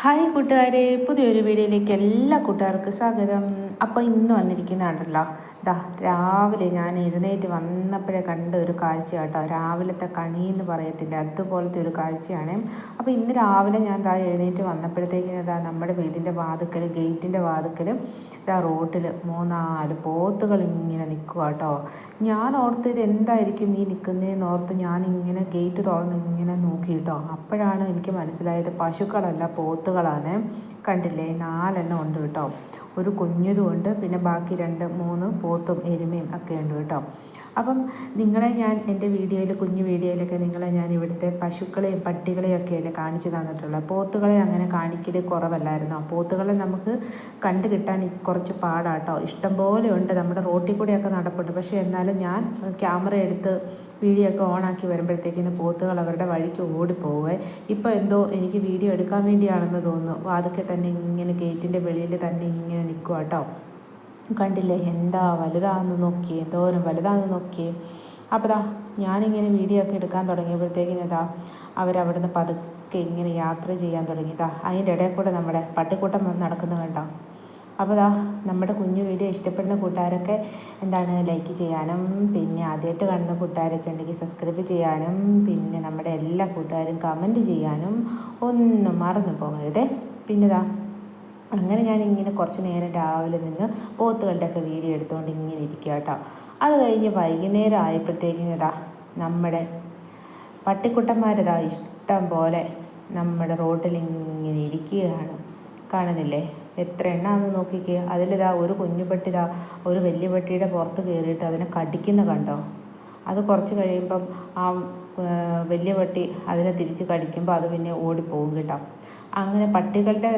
Hi കൂട്ടുകാരെ, പുതിയൊരു വീഡിയോയിലേക്ക് എല്ലാ കൂട്ടുകാർക്കും സ്വാഗതം. അപ്പോൾ ഇന്ന് വന്നിരിക്കുന്നതാണല്ലോ, രാവിലെ ഞാൻ എഴുന്നേറ്റ് വന്നപ്പോഴേ കണ്ട ഒരു കാഴ്ച കേട്ടോ. രാവിലത്തെ കണി എന്ന് പറയത്തില്ല, അതുപോലത്തെ ഒരു കാഴ്ചയാണ്. അപ്പോൾ ഇന്ന് രാവിലെ ഞാൻ എഴുന്നേറ്റ് വന്നപ്പോഴത്തേക്കിന് നമ്മുടെ വീടിൻ്റെ വാതിക്കൽ, ഗേറ്റിൻ്റെ വാതിക്കലും റോട്ടിൽ 3-4 പോത്തുകൾ ഇങ്ങനെ നിൽക്കുക കേട്ടോ. ഞാൻ ഓർത്ത് ഇത് എന്തായിരിക്കും ഈ നിൽക്കുന്നതെന്ന് ഓർത്ത് ഞാനിങ്ങനെ ഗേറ്റ് തുറന്ന് ഇങ്ങനെ നോക്കി കേട്ടോ. അപ്പോഴാണ് എനിക്ക് മനസ്സിലായത് പശുക്കളല്ല, പോത്തുകളാണ്. കണ്ടില്ലേ, 4 എണ്ണം ഉണ്ട് കേട്ടോ. ഒരു കുഞ്ഞതും ഉണ്ട്, പിന്നെ ബാക്കി 2-3 പോത്തും എരുമയും ഒക്കെ ഉണ്ട് കേട്ടോ. അപ്പം നിങ്ങളെ ഞാൻ എൻ്റെ വീഡിയോയിൽ, കുഞ്ഞു വീഡിയോയിലൊക്കെ നിങ്ങളെ ഞാൻ ഇവിടുത്തെ പശുക്കളെയും പട്ടികളെയും ഒക്കെയല്ലേ കാണിച്ചു തന്നിട്ടുള്ളത്. പോത്തുകളെ അങ്ങനെ കാണിക്കൽ കുറവല്ലായിരുന്നു. പോത്തുകളെ നമുക്ക് കണ്ടു കിട്ടാൻ കുറച്ച് പാടാട്ടോ. ഇഷ്ടംപോലെ ഉണ്ട്, നമ്മുടെ റോട്ടിൽ കൂടെയൊക്കെ നടപ്പുണ്ട്. പക്ഷേ എന്നാലും ഞാൻ ക്യാമറ എടുത്ത് വീഡിയോ ഒക്കെ ഓണാക്കി വരുമ്പോഴത്തേക്കിന് പോത്തുകൾ അവരുടെ വഴിക്ക് ഓടിപ്പോവേ. ഇപ്പോൾ എന്തോ എനിക്ക് വീഡിയോ എടുക്കാൻ വേണ്ടിയാണെന്ന് തോന്നുന്നു. വാതിക്കെ തന്നെ ഇങ്ങനെ ഗേറ്റിൻ്റെ വെളിയിൽ തന്നെ ഇങ്ങനെ നിൽക്കുക കേട്ടോ. കണ്ടില്ലേ, എന്താ വലുതാണെന്ന് നോക്കിയേ, എന്തോരം വലുതാണെന്ന് നോക്കിയേ. അപ്പോൾ ഞാനിങ്ങനെ വീഡിയോ ഒക്കെ എടുക്കാൻ തുടങ്ങിയപ്പോഴത്തേക്കിന് അവരവിടുന്ന് പതുക്കെ ഇങ്ങനെ യാത്ര ചെയ്യാൻ തുടങ്ങി. അതിൻ്റെ ഇടയിൽ കൂടെ നമ്മുടെ പട്ടിക്കൂട്ടം നടക്കുന്നത് കണ്ടോ. അപ്പോൾ നമ്മുടെ കുഞ്ഞു വീഡിയോ ഇഷ്ടപ്പെടുന്ന കൂട്ടുകാരൊക്കെ ലൈക്ക് ചെയ്യാനും, പിന്നെ ആദ്യമായിട്ട് കാണുന്ന കൂട്ടുകാരൊക്കെ ഉണ്ടെങ്കിൽ സബ്സ്ക്രൈബ് ചെയ്യാനും, പിന്നെ നമ്മുടെ എല്ലാ കൂട്ടുകാരും കമൻറ്റ് ചെയ്യാനും ഒന്നും മറന്നു പോകരുതേ. പിന്നെ അങ്ങനെ ഞാനിങ്ങനെ കുറച്ച് നേരം രാവിലെ നിന്ന് പോത്തുകളുടെയൊക്കെ വീഡിയോ എടുത്തുകൊണ്ട് ഇങ്ങനെ ഇരിക്കുക കേട്ടോ. അത് കഴിഞ്ഞ് വൈകുന്നേരം ആയപ്പോഴത്തേക്കിന് നമ്മുടെ പട്ടിക്കുട്ടന്മാർ ഇഷ്ടം പോലെ നമ്മുടെ റോട്ടിൽ ഇങ്ങനെ ഇരിക്കുകയാണ്. കാണുന്നില്ലേ, എത്ര എണ്ണാന്ന് നോക്കിക്കേ. അതിൽ ഒരു കുഞ്ഞു പട്ടി ഒരു വലിയ പട്ടിയുടെ പുറത്ത് കയറിയിട്ട് അതിനെ കടിക്കുന്ന കണ്ടോ. അത് കുറച്ച് കഴിയുമ്പം ആ വലിയ പട്ടി അതിനെ തിരിച്ച് കടിക്കുമ്പോൾ അത് പിന്നെ ഓടിപ്പോകും കേട്ടോ. അങ്ങനെ പട്ടികളുടെ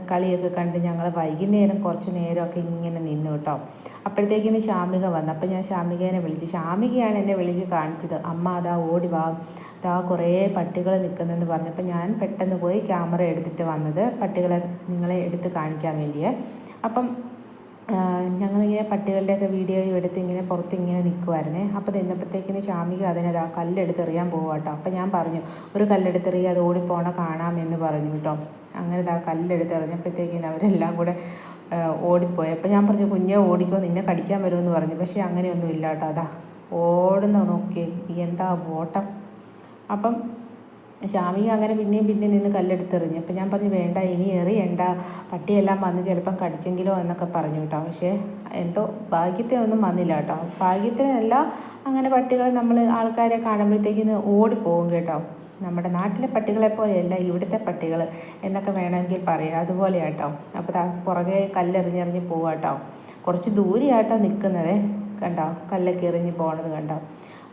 കളിയൊക്കെ കണ്ട് ഞങ്ങൾ വൈകുന്നേരം കുറച്ച് നേരമൊക്കെ ഇങ്ങനെ നിന്നു കേട്ടോ. അപ്പോഴത്തേക്കിന് ശാമിക വന്നു. അപ്പം ഞാൻ ശാമികേനെ വിളിച്ചു. ശാമികയാണ് എന്നെ വിളിച്ച് കാണിച്ചത്. അമ്മ ഓടി വാ, കുറേ പട്ടികൾ നിൽക്കുന്നെന്ന് പറഞ്ഞപ്പോൾ ഞാൻ പെട്ടെന്ന് പോയി ക്യാമറ എടുത്തിട്ട് വന്നത് പട്ടികളെ നിങ്ങളെ എടുത്ത് കാണിക്കാൻ വേണ്ടിയേ. അപ്പം ഞങ്ങളിങ്ങനെ പട്ടികളുടെയൊക്കെ വീഡിയോ എടുത്ത് ഇങ്ങനെ പുറത്തിങ്ങനെ നിൽക്കുമായിരുന്നേ. അപ്പോൾ നിന്നപ്പോഴത്തേക്കിന് ശാമിക അതിനെ കല്ലെടുത്തെറിയാൻ പോകുക കേട്ടോ. അപ്പോൾ ഞാൻ പറഞ്ഞു, ഒരു കല്ലെടുത്തെറിയുക, അത് ഓടിപ്പോണ കാണാമെന്ന് പറഞ്ഞു കേട്ടോ. അങ്ങനെ കല്ലെടുത്തെറിഞ്ഞപ്പോഴത്തേക്കിന് അവരെല്ലാം കൂടെ ഓടിപ്പോയി. അപ്പോൾ ഞാൻ പറഞ്ഞു, കുഞ്ഞെ ഓടിക്കോ, നിന്നെ കടിക്കാൻ വരുമെന്ന് പറഞ്ഞു. പക്ഷേ അങ്ങനെയൊന്നും ഇല്ല കേട്ടോ. ഓടുന്ന നോക്കി, എന്താ ഓട്ടം. അപ്പം ശാമിക അങ്ങനെ പിന്നെയും നിന്ന് കല്ലെടുത്തെറിഞ്ഞു. അപ്പം ഞാൻ പറഞ്ഞു, വേണ്ട, ഇനി എറിയണ്ട, പട്ടിയെല്ലാം വന്ന് ചിലപ്പം കടിച്ചെങ്കിലോ എന്നൊക്കെ പറഞ്ഞു കേട്ടോ. പക്ഷേ എന്തോ ഭാഗ്യത്തിനൊന്നും വന്നില്ല കേട്ടോ. ഭാഗ്യത്തിനല്ല, അങ്ങനെ പട്ടികൾ നമ്മൾ ആൾക്കാരെ കാണുമ്പോഴത്തേക്കിന് ഓടിപ്പോകും കേട്ടോ. നമ്മുടെ നാട്ടിലെ പട്ടികളെ പോലെയല്ല ഇവിടുത്തെ പട്ടികൾ എന്നൊക്കെ വേണമെങ്കിൽ പറയാം, അതുപോലെ കേട്ടോ. അപ്പോൾ പുറകെ കല്ലെറിഞ്ഞെറിഞ്ഞ് പോവുക കേട്ടോ. കുറച്ച് ദൂരെയാട്ടോ നിൽക്കുന്നത് കണ്ടോ, കല്ലൊക്കെ എറിഞ്ഞ് പോകണത് കണ്ടോ.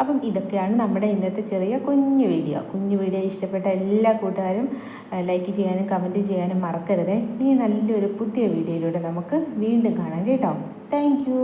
അപ്പം ഇതൊക്കെയാണ് നമ്മുടെ ഇന്നത്തെ ചെറിയ കുഞ്ഞു വീഡിയോ. ഇഷ്ടപ്പെട്ട എല്ലാ കൂട്ടുകാരും ലൈക്ക് ചെയ്യാനും കമൻറ്റ് ചെയ്യാനും മറക്കരുതേ. ഇനി നല്ലൊരു പുതിയ വീഡിയോയിലൂടെ നമുക്ക് വീണ്ടും കാണാം കേട്ടോ. Thank you.